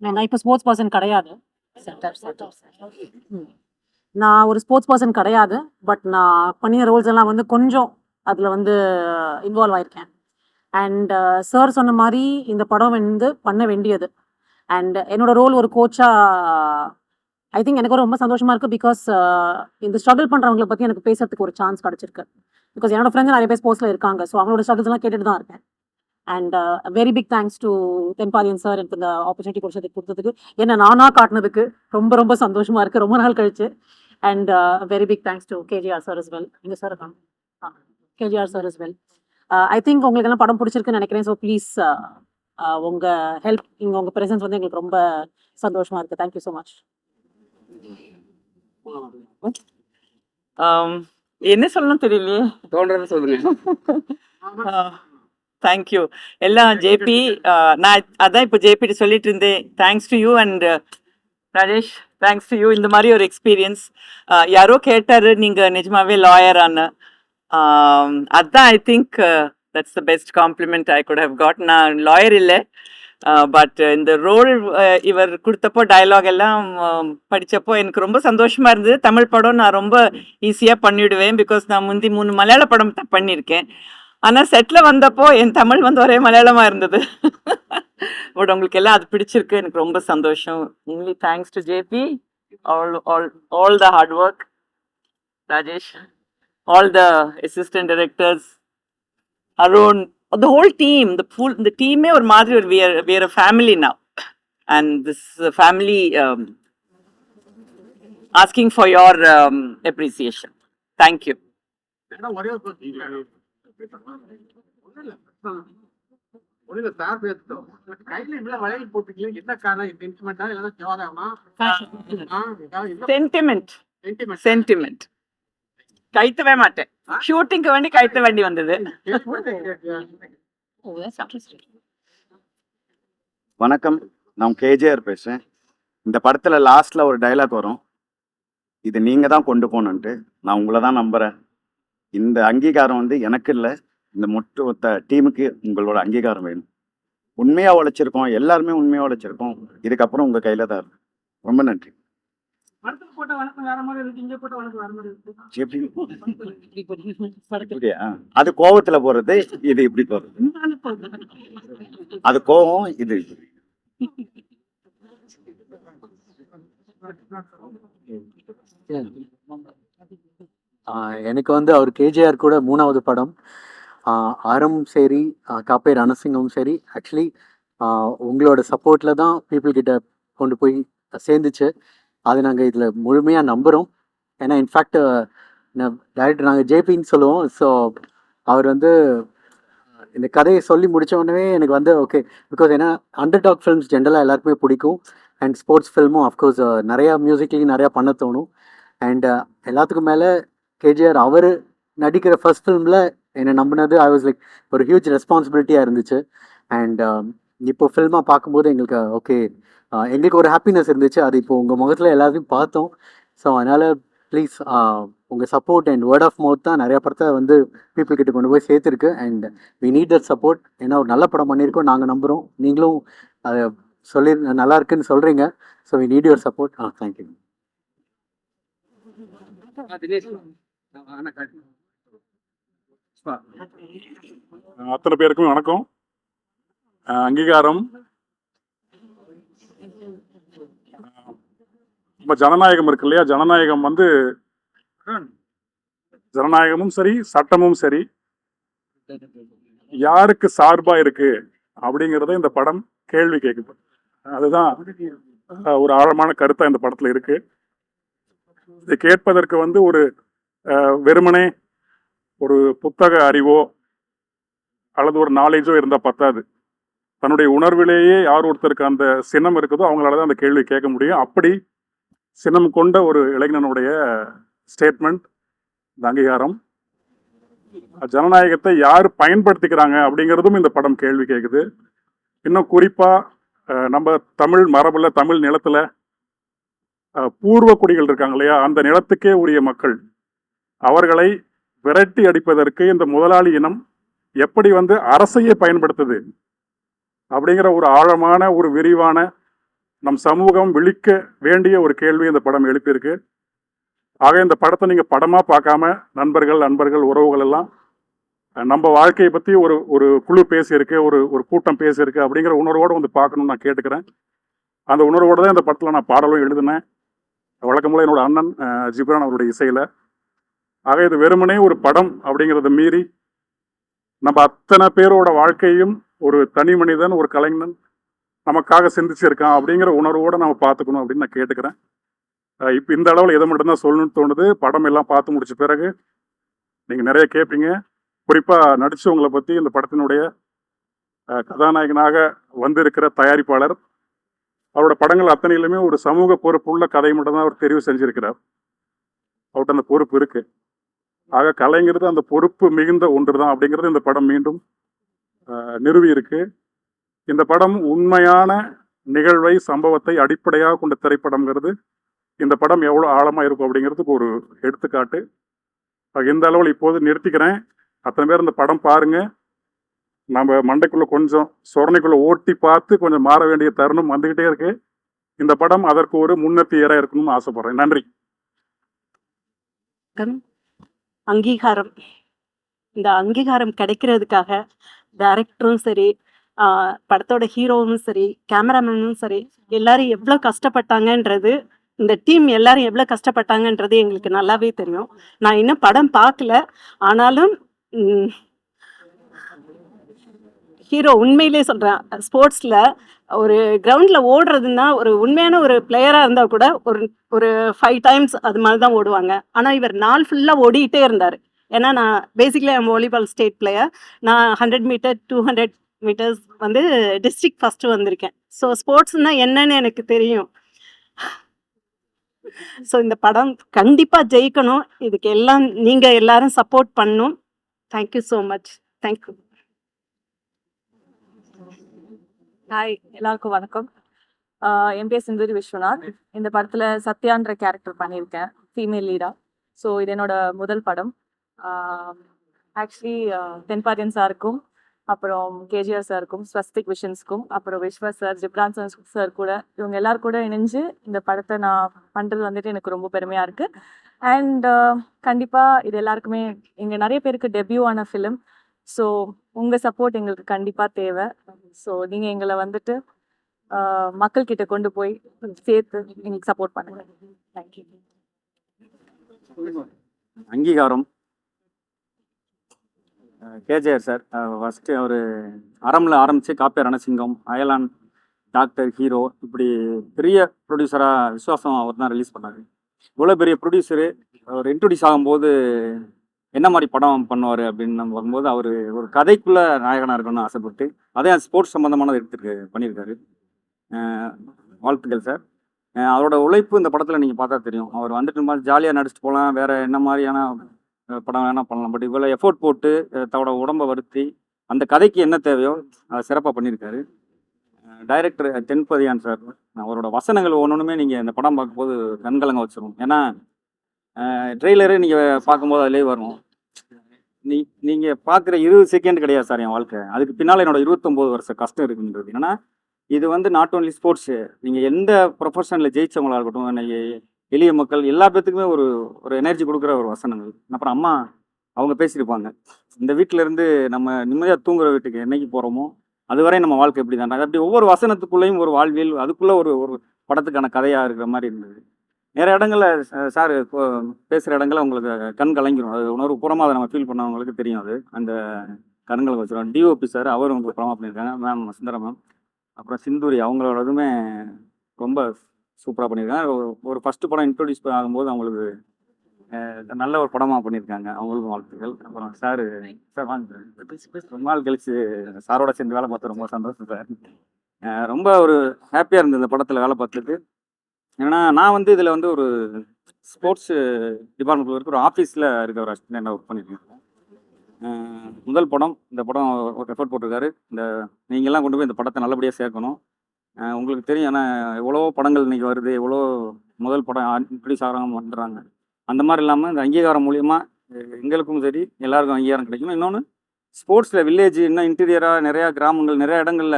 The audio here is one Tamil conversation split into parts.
நான் இப்போ ஸ்போர்ட்ஸ் பர்சன் கிடையாது. நான் ஒரு ஸ்போர்ட்ஸ் பர்சன் கிடையாது. பட் நான் பண்ணின ரோல்ஸ் எல்லாம் வந்து கொஞ்சம் அதில் வந்து இன்வால்வ் ஆயிருக்கேன். அண்ட் சார் சொன்ன மாதிரி இந்த படம் வந்து பண்ண வேண்டியது. அண்ட் என்னோட ரோல் ஒரு கோச்சா ஐ திங்க் எனக்கு ரொம்ப சந்தோஷமா இருக்கு. பிகாஸ் இந்த ஸ்ட்ரகிள் பண்றவங்களை பத்தி எனக்கு பேசுறதுக்கு ஒரு சான்ஸ் கிடைச்சிருக்கு. பிகாஸ் என்னோட ஃப்ரெண்ட்ஸ் நிறைய பேர் ஸ்போர்ட்ஸ்ல இருக்காங்க. ஸோ அவங்களோட ஸ்ட்ரகிள்ஸ் எல்லாம் கேட்டுட்டு தான் இருக்கேன். And very big thanks to Thenpathiyan sir எனக்கு இந்த ஆப்பர்ச்சுனிட்டி கொடுத்ததுக்கு, என்ன நானா காட்டினதுக்கு ரொம்ப ரொம்ப சந்தோஷமா இருக்கு ரொம்ப நாள் கழிச்சு. And very big thanks to KGR sir is well. இங்க சார் இருக்காங்க, KGR sir is well. I think உங்களுக்கு எல்லாம் படம் பிடிச்சிருக்குன்னு நினைக்கிறேன். ஸோ ப்ளீஸ் உங்க ஹெல்ப், இங்க உங்க பிரசன்ஸ் வந்து எங்களுக்கு ரொம்ப சந்தோஷமா இருக்கு. Thank you so much. என்ன சொல்லணும் தெரியலையே, தோன்றதை சொல்லுங்க. தேங்க்யூ எல்லாம் ஜேபி. நான் அதான் இப்போ ஜேபி சொல்லிட்டு இருந்தேன். Thanks to you and Rajesh, thanks to you. இந்த மாதிரி ஒரு எக்ஸ்பீரியன்ஸ் யாரோ கேட்டாரு நீங்க நிஜமாவே லாயரான்னு. அதான் I think that's the best compliment I could have got. நான் லாயர் இல்லை, பட் இந்த ரோல் இவர் கொடுத்தப்போ டயலாக் எல்லாம் படித்தப்போ எனக்கு ரொம்ப சந்தோஷமா இருந்தது. தமிழ் படம் நான் ரொம்ப ஈஸியாக பண்ணிவிடுவேன். பிகாஸ் நான் முந்தி 3 மலையாள படம் தான் பண்ணியிருக்கேன். ஆனால் செட்டில் வந்தப்போ என் தமிழ் வந்து ஒரே மலையாளமாக இருந்தது. பட் உங்களுக்கு எல்லாம் அது பிடிச்சிருக்கு, எனக்கு ரொம்ப சந்தோஷம். Only thanks to JP, all the hard work, Rajesh, all the assistant directors, Arun, the whole team, the team or madri, we are a family now, and this family asking for your appreciation. Thank you. Sentiment கைத்தவே மாட்டேன். ஷூட்டிங்க்கு வேண்டி கைத்த வேண்டி வந்தது. வணக்கம், நான் கேஜிஆர் பேசுறேன். இந்த படத்துல லாஸ்ட்ல ஒரு டைலாக் வரும், இது நீங்க தான் கொண்டு போகணுன்ட்டு. நான் உங்களை தான் நம்புறேன். இந்த அங்கீகாரம் வந்து எனக்கு இல்லை, இந்த மொத்த டீமுக்கு உங்களோட அங்கீகாரம் வேணும். உண்மையா உழைச்சிருக்கோம், எல்லாருமே உண்மையா உழைச்சிருக்கோம். இதுக்கப்புறம் உங்க கையில தான் இருக்கு. ரொம்ப நன்றி. அது கோவத்துல போறது, இது இப்படி போறது. அது கோவம், இது எனக்கு வந்து அவர் கேஜிஆர் கூட 3வது படம். ஆரம்பம் சரி, காப்பே ரணசிங்கமும் சரி, ஆக்சுவலி உங்களோட சப்போர்ட்டில் தான் பீப்புள் கிட்ட கொண்டு போய் சேர்ந்துச்சு. அது நாங்கள் இதில் முழுமையாக நம்புகிறோம். ஏன்னா இன்ஃபேக்ட் டைரக்டர் நாங்கள் ஜேபின்னு சொல்லுவோம். ஸோ அவர் வந்து இந்த கதையை சொல்லி முடித்த உடனே எனக்கு வந்து ஓகே, பிகாஸ் ஏன்னா அண்டர் டாக் ஃபிலிம்ஸ் ஜென்ரலாக எல்லாருக்குமே பிடிக்கும். அண்ட் ஸ்போர்ட்ஸ் ஃபில்மும் அஃப்கோர்ஸ் நிறையா மியூசிக்லேயும் நிறையா பண்ண தோணும். அண்ட் எல்லாத்துக்கும் மேலே கேஜிஆர் அவர் நடிக்கிற ஃபர்ஸ்ட் ஃபிலிமில் என்னை நம்பினது ஐ வாஸ் லைக் ஒரு ஹியூஜ் ரெஸ்பான்சிபிலிட்டியாக இருந்துச்சு. அண்ட் இப்போ ஃபில்மாக பார்க்கும்போது எங்களுக்கு ஓகே, எங்களுக்கு ஒரு ஹாப்பினஸ் இருந்துச்சு. அது இப்போ உங்கள் முகத்தில் எல்லாத்தையும் பார்த்தோம். ஸோ அதனால் ப்ளீஸ் உங்கள் support and word of mouth தான் நிறையா படத்தை வந்து பீப்புள் கிட்ட கொண்டு போய் சேர்த்துருக்கு. And we need that support. ஏன்னா ஒரு நல்ல படம் பண்ணியிருக்கோம், நாங்கள் நம்புகிறோம். நீங்களும் அதை சொல்லி நல்லா இருக்குன்னு சொல்கிறீங்க. So we need your support. Thank you. அத்தனை பேருக்கும் வணக்கம். அங்கீகாரம் நம்ம ஜனநாயகம் இருக்கு இல்லையா, ஜனநாயகம் வந்து ஜனநாயகமும் சரி, சட்டமும் சரி, யாருக்கு சார்பா இருக்கு அப்படிங்கிறத இந்த படம் கேள்வி கேட்குது. அதுதான் ஒரு ஆழமான கருத்தா இந்த படத்துல இருக்கு. இதை கேட்பதற்கு வந்து ஒரு வெறுமனே ஒரு புத்தக அறிவோ அல்லது ஒரு நாலேஜோ இருந்தால் பத்தாது. தன்னுடைய உணர்விலேயே யார் ஒருத்தருக்கு அந்த சினம் இருக்குதோ அவங்களால தான் அந்த கேள்வி கேட்க முடியும். அப்படி சினம் கொண்ட ஒரு இளைஞனுடைய ஸ்டேட்மெண்ட் இந்த அங்கீகாரம். ஜனநாயகத்தை யார் பயன்படுத்திக்கிறாங்க அப்படிங்கிறதும் இந்த படம் கேள்வி கேட்குது. இன்னும் குறிப்பாக நம்ம தமிழ் மரபுல, தமிழ் நிலத்துல பூர்வ குடிகள் இருக்காங்க இல்லையா, அந்த நிலத்துக்கே உரிய மக்கள், அவர்களை விரட்டி அடிப்பதற்கு இந்த முதலாளி இனம் எப்படி வந்து அரசையே பயன்படுத்துது அப்படிங்கிற ஒரு ஆழமான ஒரு விரிவான நம் சமூகம் விழிக்க வேண்டிய ஒரு கேள்வி இந்த படம் எழுப்பியிருக்கு. ஆக இந்த படத்தை நீங்கள் படமாக பார்க்காம நண்பர்கள் உறவுகள் எல்லாம் நம்ம வாழ்க்கையை பற்றி ஒரு ஒரு குழு பேசியிருக்கு, ஒரு கூட்டம் பேசியிருக்கு அப்படிங்கிற உணர்வோடு வந்து பார்க்கணும்னு நான் கேட்டுக்கிறேன். அந்த உணர்வோடு தான் இந்த படத்தில் நான் பாடலும் எழுதினேன். வழக்கம்போல என்னோட அண்ணன் ஜிப்ரான் அவருடைய இசையில். ஆக இது வெறுமனே ஒரு படம் அப்படிங்கிறத மீறி நம்ம அத்தனை பேரோட வாழ்க்கையும் ஒரு தனி மனிதன், ஒரு கலைஞன் நமக்காக சிந்திச்சிருக்கான் அப்படிங்கிற உணர்வோடு நம்ம பார்த்துக்கணும் அப்படின்னு நான் கேட்டுக்கிறேன். இப்போ இந்த அளவில் எதை மட்டும்தான் சொல்லணும்னு தோணுது. படம் எல்லாம் பார்த்து முடிச்ச பிறகு நீங்கள் நிறைய கேட்பீங்க. குறிப்பாக நடித்தவங்களை பற்றி இந்த படத்தினுடைய கதாநாயகனாக வந்திருக்கிற தயாரிப்பாளர் அவரோட படங்கள் அத்தனையிலுமே ஒரு சமூக பொறுப்புள்ள கதை மட்டும்தான் அவர் தெரிவு செஞ்சிருக்கிறார். அவர்கிட்ட அந்த பொறுப்பு இருக்கு. ஆக கலைங்கிறது அந்த பொறுப்பு மிகுந்த ஒன்று தான் அப்படிங்கிறது இந்த படம் மீண்டும் நிறுவி இருக்கு. இந்த படம் உண்மையான நிகழ்வை, சம்பவத்தை அடிப்படையாக கொண்ட திரைப்படம்ங்கிறது இந்த படம் எவ்வளோ ஆழமாக இருக்கும் அப்படிங்கிறதுக்கு ஒரு எடுத்துக்காட்டு. இந்த அளவில் இப்போது நிறுத்திக்கிறேன். அத்தனை பேர் இந்த படம் பாருங்க. நம்ம மண்டைக்குள்ள கொஞ்சம் சொரணைக்குள்ள ஓட்டி பார்த்து கொஞ்சம் மாற வேண்டிய தருணம் வந்துகிட்டே இருக்கு. இந்த படம் அதற்கு ஒரு முன்னெத்தியரா இருக்கணும்னு ஆசைப்படுறேன். நன்றி. அங்கீகாரம், இந்த அங்கீகாரம் கிடைக்கிறதுக்காக டைரக்டரும் சரி, படத்தோட ஹீரோவும் சரி, கேமராமேனும் சரி, எல்லாரும் எவ்வளோ கஷ்டப்பட்டாங்கன்றது, இந்த டீம் எல்லாரும் எவ்வளோ கஷ்டப்பட்டாங்கன்றது எங்களுக்கு நல்லாவே தெரியும். நான் இன்னும் படம் பார்க்கல, ஆனாலும் ஹீரோ உண்மையிலே சொல்கிறேன், ஸ்போர்ட்ஸில் ஒரு கிரவுண்டில் ஓடுறதுன்னா ஒரு உண்மையான ஒரு பிளேயராக இருந்தால் கூட ஒரு 5 டைம்ஸ் அது மாதிரி தான் ஓடுவாங்க. ஆனால் இவர் நாள் ஃபுல்லாக ஓடிக்கிட்டே இருந்தார். ஏன்னா நான் பேசிக்கலி வாலிபால் ஸ்டேட் பிளேயர். நான் 100 மீட்டர் 200 மீட்டர்ஸ் வந்து டிஸ்ட்ரிக்ட் ஃபஸ்ட்டு வந்திருக்கேன். ஸோ ஸ்போர்ட்ஸ்னால் என்னன்னு எனக்கு தெரியும். ஸோ இந்த படம் கண்டிப்பாக ஜெயிக்கணும். இதுக்கு எல்லாம் நீங்கள் எல்லாரும் சப்போர்ட் பண்ணணும். Thank you so much. Thank you. Hi, எல்லாருக்கும் வணக்கம். என் பேர் சிந்துரி விஸ்வநாத். இந்த படத்தில் சத்யான்ற கேரக்டர் பண்ணியிருக்கேன், ஃபீமேல் லீடாக. ஸோ இது என்னோட முதல் படம். ஆக்சுவலி தென்பாண்டியன் சாருக்கும், அப்புறம் கேஜிஆர் சாருக்கும், ஸ்வஸ்திக் விஷன்ஸ்க்கும், அப்புறம் விஸ்வா சார், ஜிப்ரான் சார் கூட, இவங்க எல்லாரும் கூட இணைஞ்சு இந்த படத்தை நான் பண்ணுறது வந்துட்டு எனக்கு ரொம்ப பெருமையாக இருக்குது. அண்ட் கண்டிப்பாக இது எல்லாருக்குமே, இங்கே நிறைய பேருக்கு டெபியூ ஆன ஃபிலிம். ஸோ உங்கள் சப்போர்ட் எங்களுக்கு கண்டிப்பாக தேவை. ஸோ நீங்கள் எங்களை வந்துட்டு மக்கள்கிட்ட கொண்டு போய் சேர்த்து எங்களுக்கு சப்போர்ட் பண்ணுங்கள். தேங்க்யூ. அங்கீகாரம் கேஜிஆர் சார் ஃபஸ்ட்டு அவர் அறமில் ஆரம்பித்து காப்பே ரணசிங்கம், அயலான், டாக்டர், ஹீரோ, இப்படி பெரிய ப்ரொடியூசராக விஸ்வாசம் அவர் தான் ரிலீஸ் பண்ணார். இவ்வளோ பெரிய ப்ரொடியூசரு அவர் இன்ட்ரடியூஸ் ஆகும்போது என்ன மாதிரி படம் பண்ணுவார் அப்படின்னு நம்ம வரும்போது அவர் ஒரு கதைக்குள்ளே நாயகனாக இருக்கணும்னு ஆசைப்பட்டு அதே ஸ்போர்ட்ஸ் சம்மந்தமானது பண்ணியிருக்காரு. வாழ்த்துக்கள் சார். அவரோட உழைப்பு இந்த படத்தில் நீங்கள் பார்த்தா தெரியும். அவர் வந்துட்டு மாதிரி ஜாலியாக நடிச்சுட்டு போகலாம், வேறு என்ன மாதிரியான படம் வேணால் பண்ணலாம். பட் இவ்வளோ எஃபோர்ட் போட்டு தன்னோட உடம்பை வருத்தி அந்த கதைக்கு என்ன தேவையோ அதை சிறப்பாக பண்ணியிருக்காரு. டைரக்டர் தென்பதியான் சார், அவரோட வசனங்கள் ஒவ்வொன்றுமே நீங்கள் இந்த படம் பார்க்கும்போது கண்கலங்க வச்சிடும். ஏன்னா ட்ரெய்லரு நீங்கள் பார்க்கும்போது அதிலே வரும். நீங்கள் பார்க்குற 20 செகண்ட் கிடையாது சார் என் வாழ்க்கை, அதுக்கு பின்னால் என்னோட 29 வருஷ கஷ்டம் இருக்குன்றது. ஏன்னா இது வந்து நாட் ஓன்லி ஸ்போர்ட்ஸு, நீங்கள் எந்த ப்ரொஃபஷனில் ஜெயிச்சவங்களாக இருக்கட்டும், எளிய மக்கள் எல்லா பேத்துக்குமே ஒரு எனர்ஜி கொடுக்குற ஒரு வசனங்கள். அப்புறம் அம்மா அவங்க பேசியிருப்பாங்க, இந்த வீட்டிலேருந்து நம்ம நிம்மதியாக தூங்குற வீட்டுக்கு என்னைக்கு போகிறோமோ அதுவரை நம்ம வாழ்க்கை எப்படி தான். அப்படி ஒவ்வொரு வசனத்துக்குள்ளேயும் ஒரு வாழ்வியல், அதுக்குள்ளே ஒரு படத்துக்கான கதையாக இருக்கிற மாதிரி இருந்தது. நிறைய இடங்களில் சார் பேசுகிற இடங்களில் உங்களுக்கு கண் கலங்கிடும். அது உணர்வு பூரமாக அதை நம்ம ஃபீல் பண்ணவங்களுக்கு தெரியும். அது அந்த கண்களை வச்சுருவோம். டிஓபி சார் அவரும் உங்களுக்கு ப்ரொமோ பண்ணியிருக்காங்க, மேம் சுந்தரா மேம். அப்புறம் சிந்தூரி அவங்களோடதுமே ரொம்ப சூப்பராக பண்ணியிருக்காங்க. ஒரு ஃபஸ்ட்டு படம் இன்ட்ரொடியூஸ் ஆகும்போது அவங்களுக்கு நல்ல ஒரு படமாக பண்ணியிருக்காங்க, அவங்களுக்கும் வாழ்த்துக்கள். அப்புறம் சார் வாங்க, ரொம்ப நாள் கழிச்சு சாரோட சேர்ந்து வேலை பார்த்து ரொம்ப சந்தோஷம் சார். ரொம்ப ஒரு ஹாப்பியாக இருந்தது இந்த படத்தில் வேலை பார்த்துட்டு. ஏன்னா நான் வந்து இதில் வந்து ஒரு ஸ்போர்ட்ஸ் டிபார்ட்மெண்ட்டில் இருக்க ஒரு ஆஃபீஸில் இருக்க ஒரு அசிஸ்டன்ட் ஒர்க் பண்ணியிருக்கேன். முதல் படம், இந்த படம் ஒரு எஃபர்ட் போட்டிருக்காரு. நீங்கள்லாம் கொண்டு போய் இந்த படத்தை நல்லபடியாக சேர்க்கணும். உங்களுக்கு தெரியும், ஏன்னா எவ்வளோ படங்கள் இன்றைக்கி வருது, எவ்வளோ முதல் படம் இன்ட்ரடியூஸ் ஆகிறாங்க வந்துடுறாங்க. அந்த மாதிரி இல்லாமல் இந்த அங்கீகாரம் மூலிமா எங்களுக்கும் சரி எல்லாருக்கும் அங்கீகாரம் கிடைக்கணும். இன்னொன்று ஸ்போர்ட்ஸில் வில்லேஜ் இன்னும் இன்டீரியராக நிறையா கிராமங்கள் நிறையா இடங்களில்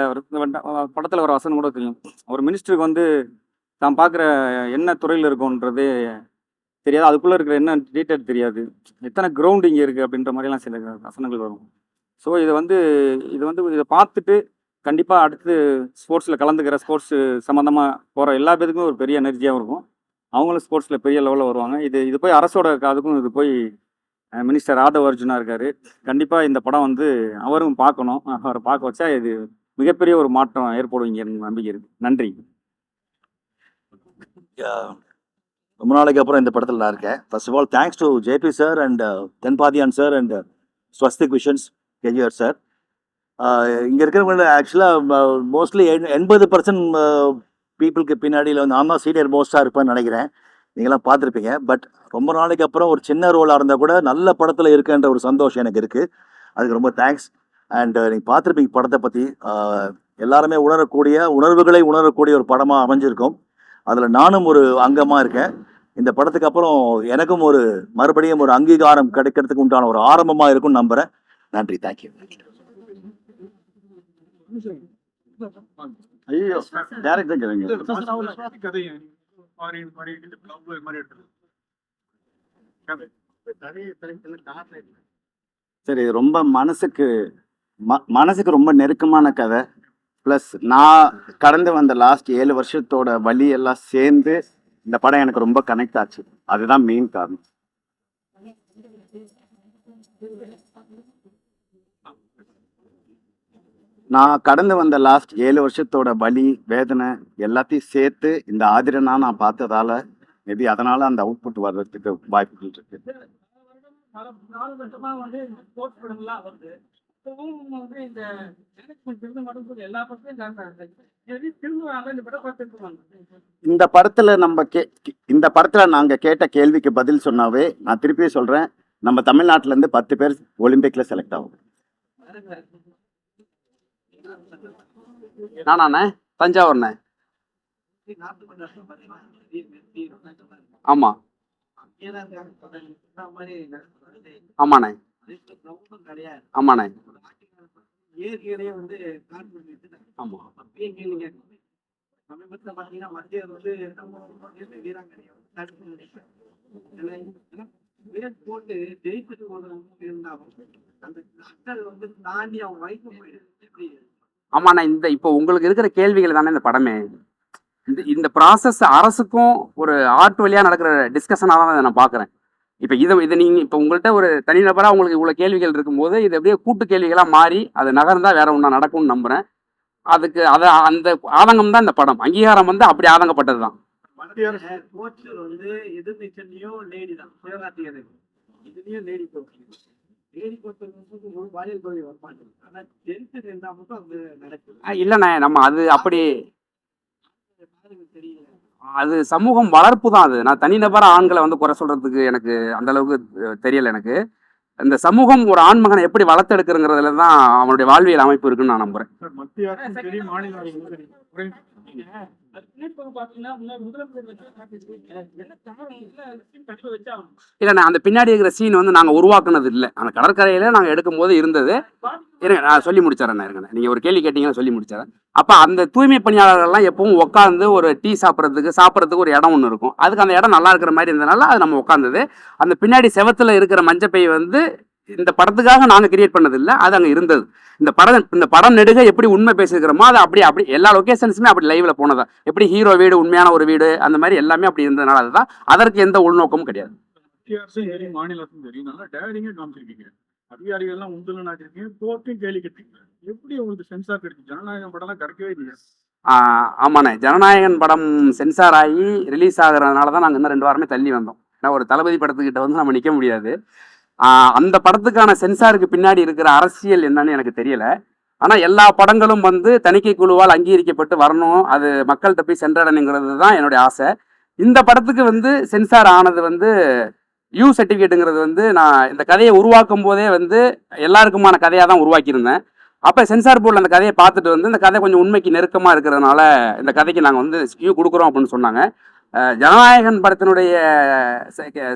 படத்தில் வர வசனம் கூட தெரியும். ஒரு மினிஸ்டருக்கு வந்து தான் பார்க்குற என்ன துறையில் இருக்கோன்றது தெரியாது, அதுக்குள்ளே இருக்கிற என்ன டீட்டெயில் தெரியாது, எத்தனை கிரவுண்ட் இங்கே இருக்குது அப்படின்ற மாதிரிலாம் சில வசனங்கள் வரும். ஸோ இதை பார்த்துட்டு கண்டிப்பாக அடுத்து ஸ்போர்ட்ஸில் கலந்துக்கிற ஸ்போர்ட்ஸ் சம்மந்தமாக போகிற எல்லா பேருக்குமே ஒரு பெரிய எனர்ஜியாகவும் இருக்கும். அவங்களும் ஸ்போர்ட்ஸில் பெரிய லெவலில் வருவாங்க. இது போய் அரசோட காதுக்கும் இது போய் மினிஸ்டர் ஆதவ் அர்ஜுனா இருக்கார். கண்டிப்பாக இந்த படம் வந்து அவரும் பார்க்கணும். அவரை பார்க்க வச்சா இது மிகப்பெரிய ஒரு மாற்றம் ஏற்படுவீங்கன்னு நம்பிக்கை இருக்குது. நன்றி. ரொம்ப நாளைக்கு அப்புறம் இந்த படத்தில் நான் இருக்கேன். First of all thanks to JP sir and Thenpathiyan sir and Swastik visions KGR sir. இங்கே இருக்கிறவங்க ஆக்சுவலாக மோஸ்ட்லி 80% பீப்புளுக்கு பின்னாடியில் வந்து நான் தான் சீனியர் மோஸ்ட்டாக இருப்பேன்னு நினைக்கிறேன். நீங்களாம் பார்த்துருப்பீங்க. பட் ரொம்ப நாளைக்கு அப்புறம் ஒரு சின்ன ரோலாக இருந்தால் கூட நல்ல படத்தில் இருக்குன்ற ஒரு சந்தோஷம் எனக்கு இருக்குது. அதுக்கு ரொம்ப தேங்க்ஸ். அண்ட் நீங்கள் பார்த்துருப்பீங்க படத்தை பற்றி. எல்லாருமே உணர்வுகளை உணரக்கூடிய ஒரு படமாக அமைஞ்சிருக்கும். அதில் நானும் ஒரு அங்கமாக இருக்கேன். இந்த படத்துக்கு அப்புறம் எனக்கும் மறுபடியும் ஒரு அங்கீகாரம் கிடைக்கிறதுக்கு உண்டான ஒரு ஆரம்பமாக இருக்கும்னு நம்புகிறேன். நன்றி. தேங்க்யூ. ஐயோ டேரக்டர் கேளுங்க. சரி, ரொம்ப மனசுக்கு ரொம்ப நெருக்கமான கதை. ப்ளஸ் நான் கடந்து வந்த லாஸ்ட் 7 வருஷத்தோட வலி எல்லாம் சேர்ந்து இந்த படம் எனக்கு ரொம்ப கனெக்ட் ஆச்சு. அதுதான் மெயின் காரணம். நான் கடந்து வந்த லாஸ்ட் 7 வருஷத்தோட வலி வேதனை எல்லாத்தையும் சேர்த்து இந்த ஆதிரனா நான் பார்த்ததால மேபி அதனால அந்த அவுட்புட் வர்றதுக்கு வாய்ப்புகள் இருக்கு. இந்த படத்துல நாங்க கேட்ட கேள்விக்கு பதில் சொன்னாவே நான் திருப்பி சொல்றேன், நம்ம தமிழ்நாட்டுல இருந்து 10 பேர் ஒலிம்பிக்ல செலக்ட் ஆகும். நானாண்ணே தஞ்சாவூர்ண்ணே. ஆமா ஆமாண்ணே ஆமாண்ணே ஆமா. ஆமாண்ணா, இப்போ உங்களுக்கு இருக்கிற கேள்விகள் தானே இந்த படமே. இந்த ப்ராசஸ் அரசுக்கும் ஒரு ஆர்ட் வழியாக நடக்கிற டிஸ்கஷனாக தான் நான் பார்க்குறேன். இப்போ இதை நீங்கள் இப்போ உங்கள்கிட்ட ஒரு தனிநபராக உங்களுக்கு இவ்வளோ கேள்விகள் இருக்கும்போது இது அப்படியே கூட்டு கேள்விகளாக மாறி அது நகர்ந்தால் வேற ஒன்றா நடக்கும்னு நம்புகிறேன். அதுக்கு அந்த ஆதங்கம் தான் இந்த படம். அங்கீகாரம் வந்து அப்படி ஆதங்கப்பட்டது தான். இல்லைண்ணே, நம்ம அது அப்படி அது சமூகம் வளர்ப்பு தான். அது நான் தனிநபர ஆண்களை வந்து குறை சொல்றதுக்கு எனக்கு அந்த அளவுக்கு தெரியல. எனக்கு இந்த சமூகம் ஒரு ஆண்மகனை எப்படி வளர்த்தெடுக்கிறதுல தான் அவனுடைய வாழ்வியல் அமைப்பு இருக்குன்னு நான் நம்புறேன். இல்லைண்ணா, அந்த பின்னாடி இருக்கிற சீன் வந்து நாங்கள் உருவாக்குனது இல்லை. அந்த கடற்கரையில நாங்கள் எடுக்கும் போது இருந்தது. இருங்க, நான் சொல்லி முடிச்சிடறேன். இருங்க, நீங்கள் ஒரு கேள்வி கேட்டீங்கன்னா சொல்லி முடிச்சிடறேன். அப்போ அந்த தூய்மை பணியாளர்கள்லாம் எப்பவும் உட்காந்து ஒரு டீ சாப்பிட்றதுக்கு ஒரு இடம் ஒன்று இருக்கும். அதுக்கு அந்த இடம் நல்லா இருக்கிற மாதிரி இருந்ததுனால அது நம்ம உட்காந்தது. அந்த பின்னாடி செவத்தில் இருக்கிற மஞ்சப்பை வந்து இந்த படத்துக்காக நாங்கள் கிரியேட் பண்ணதில்லை, அது அங்கே இருந்தது. இந்த படம் நெடுக எப்படி உண்மை பேசிக்கிறோமோ அது அப்படி எல்லா லொக்கேஷன்ஸுமே அப்படி லைவ்ல போனதா. எப்படி ஹீரோ வீடு உண்மையான ஒரு வீடு அந்த மாதிரி எல்லாமே அப்படி இருந்ததுனால அதுதான். அதற்கு எந்த உள்நோக்கமும் கிடையாது. மாநில அரசும் சரி, நல்லா டேரிங்கா காமிச்சிருக்கீங்க. அதிகாரிகள்லாம் உந்துல நாட்டிருக்கீங்க, கோர்ட்டையும் கேள்வி கேட்டீங்க. எப்படி உங்களுக்கு சென்சார் கிடைக்கும்? ஜனநாயகம் படம்லாம் கிடைக்கவே இல்லையா? ஆமாண்ணே, ஜனநாயகன் படம் சென்சார் ஆகி ரிலீஸ் ஆகுறதுனால தான் நாங்கள் இன்னும் 2 வாரமே தள்ளி வந்தோம். ஏன்னா ஒரு தளபதி படத்துக்கிட்ட வந்து நம்ம நிற்க முடியாது. அந்த படத்துக்கான சென்சாருக்கு பின்னாடி இருக்கிற அரசியல் என்னன்னு எனக்கு தெரியல. ஆனால் எல்லா படங்களும் வந்து தணிக்கை குழுவால் அங்கீகரிக்கப்பட்டு வரணும், அது மக்கள்கிட்ட போய் சென்றடைனுங்கிறது தான் என்னுடைய ஆசை. இந்த படத்துக்கு வந்து சென்சார் ஆனது வந்து யூ சர்டிஃபிகேட்டுங்கிறது வந்து நான் இந்த கதையை உருவாக்கும் போதே வந்து எல்லாருக்குமான கதையாக தான் உருவாக்கியிருந்தேன். அப்போ சென்சார் போர்டில் அந்த கதையை பார்த்துட்டு வந்து இந்த கதை கொஞ்சம் உண்மைக்கு நெருக்கமாக இருக்கிறதுனால இந்த கதைக்கு நாங்கள் வந்து யூ கொடுக்குறோம் அப்படின்னு சொன்னாங்க. ஜனநாயகன் படத்தினுடைய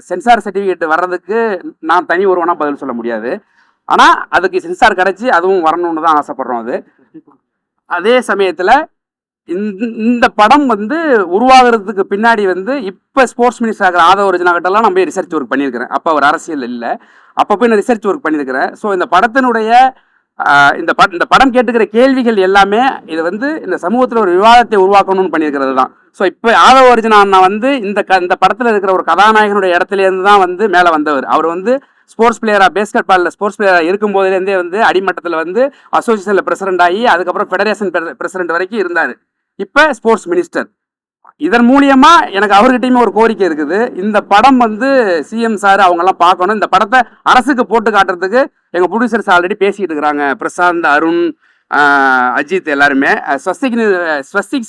சென்சார் சர்டிஃபிகேட் வர்றதுக்கு நான் தனி ஒருவனாக பதில் சொல்ல முடியாது. ஆனால் அதுக்கு சென்சார் கிடச்சி அதுவும் வரணும்னு தான் ஆசைப்படுறோம். அதே சமயத்தில் இந்த படம் வந்து உருவாகிறதுக்கு பின்னாடி வந்து இப்போ ஸ்போர்ட்ஸ் மினிஸ்டர் ஆகிற ஆதவ அர்ஜுனா கிட்டலாம் நான் போய் ரிசர்ச் ஒர்க் பண்ணியிருக்கிறேன். அப்போ அவர் அரசியல் இல்லை, அப்போ போய் நான் ரிசர்ச் ஒர்க் பண்ணியிருக்கிறேன். ஸோ இந்த படத்தினுடைய இந்த படம் கேட்டுக்கிற கேள்விகள் எல்லாமே இது வந்து இந்த சமூகத்தில் ஒரு விவாதத்தை உருவாக்கணும்னு பண்ணியிருக்கிறது தான். ஸோ இப்போ ஆதவ அர்ஜுனா அண்ணா வந்து இந்த படத்தில் இருக்கிற ஒரு கதாநாயகனுடைய இடத்துலேருந்து தான் வந்து மேலே வந்தவர். அவர் வந்து ஸ்போர்ட்ஸ் பிளேயராக பேஸ்கெட் பாலில் ஸ்போர்ட்ஸ் பிளேயராக இருக்கும்போதுலேருந்தே வந்து அடிமட்டத்தில் வந்து அசோசியேஷனில் பிரசிடென்ட் ஆகி அதுக்கப்புறம் ஃபெடரேஷன் பிரசிடென்ட் வரைக்கும் இருந்தார். இப்போ ஸ்போர்ட்ஸ் மினிஸ்டர். இதன் மூலியமா எனக்கு அவர்கிட்டயுமே ஒரு கோரிக்கை இருக்குது. இந்த படம் வந்து சிஎம் சார் அவங்கெல்லாம் பார்க்கணும். இந்த படத்தை அரசுக்கு போட்டு காட்டுறதுக்கு எங்கள் ப்ரொடியூசர்ஸ் ஆல்ரெடி பேசிக்கிட்டு இருக்கிறாங்க. பிரசாந்த், அருண், அஜித் எல்லாருமே. ஸ்வஸ்திக்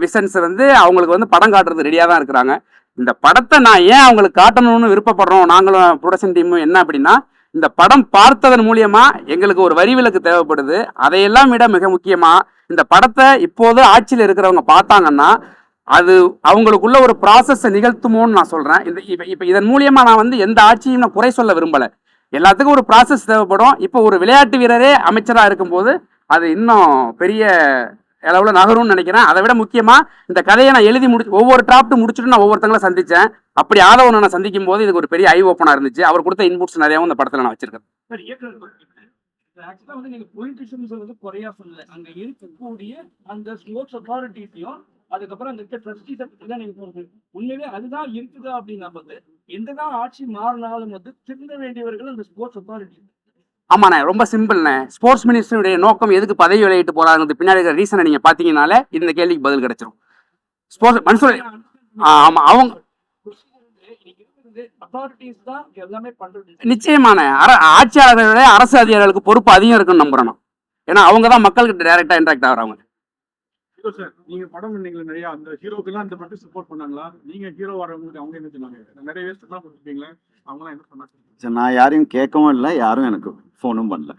விசன்ஸ் வந்து அவங்களுக்கு வந்து படம் காட்டுறது ரெடியாக தான் இருக்கிறாங்க. இந்த படத்தை நான் ஏன் அவங்களுக்கு காட்டணும்னு விருப்பப்படுறோம் நாங்களும் ப்ரொடக்ஷன் டீமும் என்ன அப்படின்னா, இந்த படம் பார்த்ததன் மூலியமா எங்களுக்கு ஒரு வரி விலக்கு தேவைப்படுது. அதையெல்லாம் விட மிக முக்கியமா இந்த படத்தை இப்போது ஆட்சியில் இருக்கிறவங்க பார்த்தாங்கன்னா அது அவங்களுக்குள்ள ஒரு ப்ராசஸை நிகழ்த்துமோன்னு நான் சொல்றேன். இப்போ இதன் மூலியமா நான் வந்து எந்த ஆட்சியும் நான் குறை சொல்ல விரும்பலை. எல்லாத்துக்கும் ஒரு ப்ராசஸ் தேவைப்படும். இப்போ ஒரு விளையாட்டு வீரரே அமைச்சராக இருக்கும்போது அது இன்னும் பெரிய அளவில் நகரும்னு நினைக்கிறேன். அதை விட முக்கியமாக இந்த கதையை நான் எழுதி ஒவ்வொரு டிராப்ட் முடிச்சுட்டு நான் ஒவ்வொருத்தங்களை சந்தித்தேன். அப்படி ஆதவனை நான் சந்திக்கும் போது இதுக்கு ஒரு பெரிய ஐ ஓப்பனாக இருந்துச்சு. அவர் கொடுத்த இன்புட்ஸ் நிறையாவும் இந்த படத்தில் நான் வச்சிருக்கேன். ஆக்சுவலா வந்து நீங்க பொலிட்டிஷியன்ஸ் வந்து குறையா சொல்லல, அங்க இருக்கக்கூடிய அந்த ஸ்போர்ட்ஸ் அத்தாரிட்டிஸையும் அதுக்கப்புறம் அங்க இருக்க ட்ரஸ்டீஸை பத்தி தான் நீங்க சொல்றது. உண்மையிலே அதுதான் இருக்குதா அப்படின்னா வந்து எந்ததான் ஆட்சி மாறினாலும் வந்து திருந்த வேண்டியவர்கள் அந்த ஸ்போர்ட்ஸ் அத்தாரிட்டி. ஆமாண்ணே, ரொம்ப சிம்பிள்ண்ணே. ஸ்போர்ட்ஸ் மினிஸ்டருடைய நோக்கம் எதுக்கு பதவி விளையிட்டு போறாங்கிறது பின்னாடி இருக்கிற ரீசனை நீங்க பாத்தீங்கன்னாலே இந்த கேள்விக்கு பதில் கிடைச்சிரும். ஸ்போர்ட்ஸ் மனுஷன் ஆமா அவங்க நிச்சயமான ஆட்சியாளர்களோட அரசு அதிகாரிகளுக்கு பொறுப்பு அதிகம் இருக்குன்னு நம்புறோம். ஏன்னா அவங்க தான் மக்கள்கிட்ட டைரக்டா இன்டராக்ட் ஆகுறாங்க. நீங்க படம் பண்ணீங்களா நிறைய, அந்த ஹீரோக்கெல்லாம் இந்த படம் சப்போர்ட் பண்ணாங்களா? நீங்க ஹீரோ வரவங்களுக்கு அவங்க என்ன சொன்னாங்க? நிறைய வேஸ்ட் எல்லாம் கொடுத்துருக்கீங்களா? அவங்களாம் என்ன சொன்னாங்க? நான் யாரையும் கேட்கவும் இல்லை, யாரும் எனக்கு ஃபோனும் பண்ணல.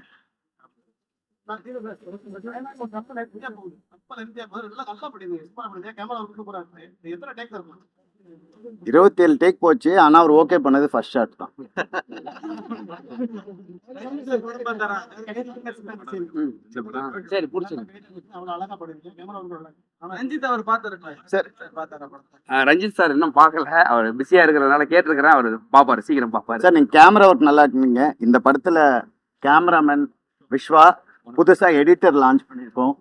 27 டேக் போச்சு. ஆனா அவர் ஓகே பண்ணது ஃபர்ஸ்ட் ஷாட் தான். சரி, ரஞ்சித் சார் இன்னும் பார்க்கல, அவர் பிஸியா இருக்கிறதுனால கேட்டிருக்கிறேன். அவர் பாப்பாரு, சீக்கிரம் பாப்பாரு. சார் நீங்க கேமரா ஒர்க் நல்லா இருக்குங்க. இந்த படத்துல கேமராமேன் விஸ்வா, புதுசா எடிட்டர் லான்ச் பண்ணியிருக்கோம்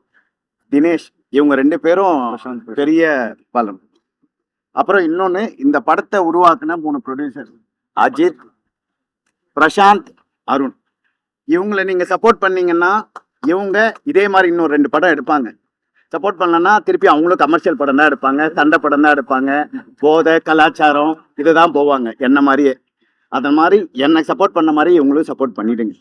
தினேஷ், இவங்க 2 பேரும் பெரிய பலம். அப்புறம் இன்னொன்று, இந்த படத்தை உருவாக்குன 3 ப்ரொடியூசர் அஜித், பிரசாந்த், அருண். இவங்களை நீங்கள் சப்போர்ட் பண்ணீங்கன்னா இவங்க இதே மாதிரி இன்னும் 2 படம் எடுப்பாங்க. சப்போர்ட் பண்ணலன்னா திருப்பி அவங்களும் கமர்ஷியல் படம் தான் எடுப்பாங்க, சண்டை படம் தான் எடுப்பாங்க, போதை கலாச்சாரம் இதுதான் போவாங்க என்ன மாதிரியே. அதன் மாதிரி என்னை சப்போர்ட் பண்ண மாதிரி இவங்களும் சப்போர்ட் பண்ணிடுங்க.